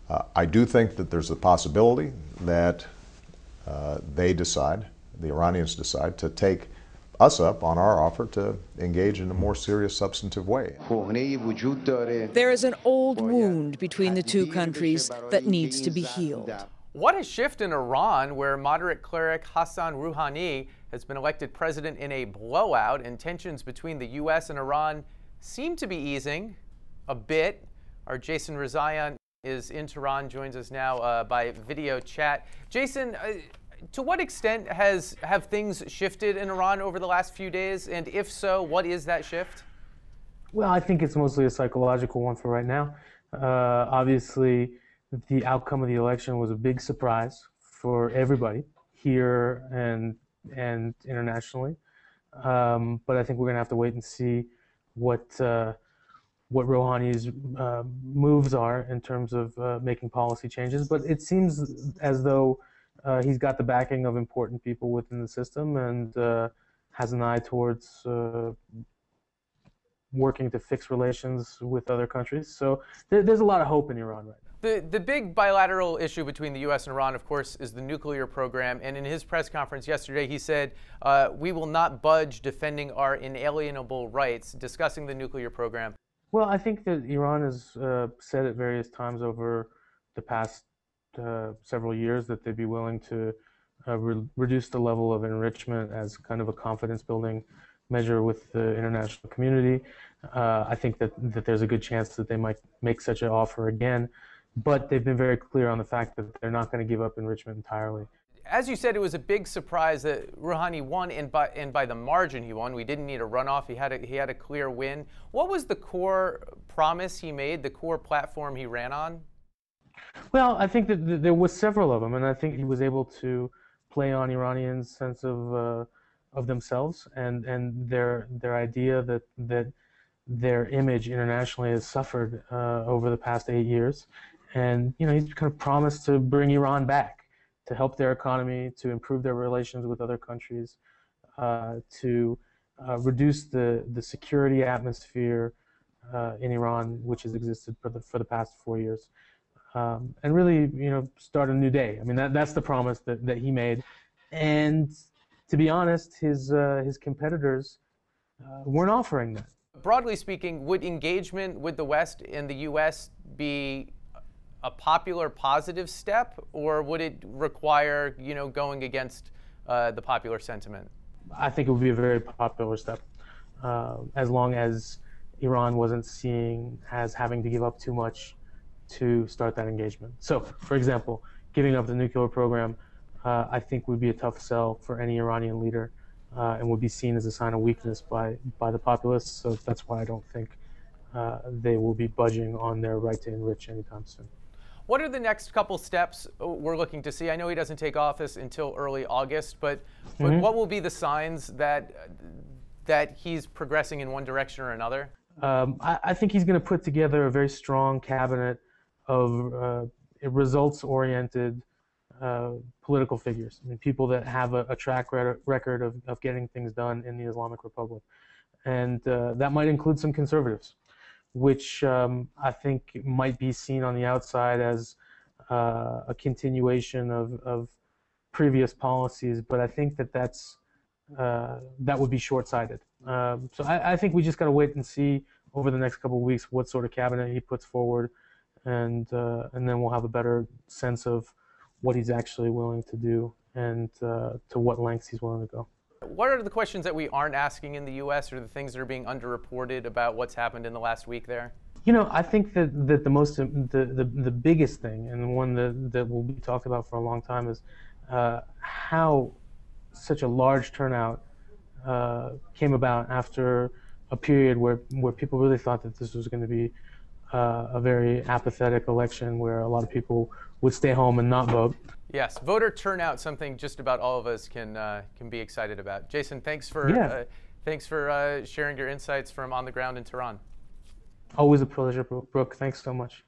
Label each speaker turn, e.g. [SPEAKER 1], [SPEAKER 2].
[SPEAKER 1] I do think that there's a possibility that the Iranians decide to take us up on our offer to engage in a more serious, substantive way.
[SPEAKER 2] There is an old wound between the two countries that needs to be healed.
[SPEAKER 3] What a shift in Iran, where moderate cleric Hassan Rouhani has been elected president in a blowout, and tensions between the U.S. and Iran seem to be easing a bit. Our Jason Rezaian is in Tehran, joins us now by video chat. Jason, to what extent have things shifted in Iran over the last few days? And if so, what is that shift?
[SPEAKER 4] Well, I think it's mostly a psychological one for right now. Obviously, the outcome of the election was a big surprise for everybody here and internationally. But I think we're going to have to wait and see what Rouhani's moves are in terms of making policy changes. But it seems as though he's got the backing of important people within the system and has an eye towards working to fix relations with other countries. So there's a lot of hope in Iran right now.
[SPEAKER 3] The big bilateral issue between the U.S. and Iran, of course, is the nuclear program. And in his press conference yesterday, he said, we will not budge defending our inalienable rights, discussing the nuclear program.
[SPEAKER 4] Well, I think that Iran has said at various times over the past several years that they'd be willing to reduce the level of enrichment as kind of a confidence-building measure with the international community. I think that there's a good chance that they might make such an offer again, but they've been very clear on the fact that they're not going to give up enrichment entirely.
[SPEAKER 3] As you said, it was a big surprise that Rouhani won, and by the margin he won. We didn't need a runoff. He had a clear win. What was the core promise he made, the core platform he ran on?
[SPEAKER 4] Well, I think that there was several of them, and I think he was able to play on Iranians' sense of themselves and their idea that their image internationally has suffered over the past 8 years. And he's kind of promised to bring Iran back, to help their economy, to improve their relations with other countries, to reduce the security atmosphere in Iran, which has existed for the past 4 years. And really, start a new day. I mean, that's the promise that he made. And to be honest, his competitors weren't offering that.
[SPEAKER 3] Broadly speaking, would engagement with the West and the U.S. be a popular positive step, or would it require, going against the popular sentiment?
[SPEAKER 4] I think it would be a very popular step, as long as Iran wasn't seen as having to give up too much to start that engagement. So, for example, giving up the nuclear program, I think would be a tough sell for any Iranian leader, and would be seen as a sign of weakness by the populace. So that's why I don't think they will be budging on their right to enrich anytime soon.
[SPEAKER 3] What are the next couple steps we're looking to see? I know he doesn't take office until early August, but what will be the signs that he's progressing in one direction or another?
[SPEAKER 4] I think he's going to put together a very strong cabinet of results-oriented political figures. I mean, people that have a track record of getting things done in the Islamic Republic. And that might include some conservatives, which I think might be seen on the outside as a continuation of previous policies, but I think that would be short-sighted. So I think we just got to wait and see over the next couple of weeks what sort of cabinet he puts forward, and then we'll have a better sense of what he's actually willing to do and to what lengths he's willing to go.
[SPEAKER 3] What are the questions that we aren't asking in the U.S., or the things that are being underreported about what's happened in the last week there?
[SPEAKER 4] I think that the biggest thing, and the one that will be talked about for a long time, is how such a large turnout came about after a period where people really thought that this was going to be a very apathetic election where a lot of people would stay home and not vote.
[SPEAKER 3] Yes, voter turnout, something just about all of us can be excited about. Jason, thanks for sharing your insights from on the ground in Tehran.
[SPEAKER 4] Always a pleasure, Brooke. Thanks so much.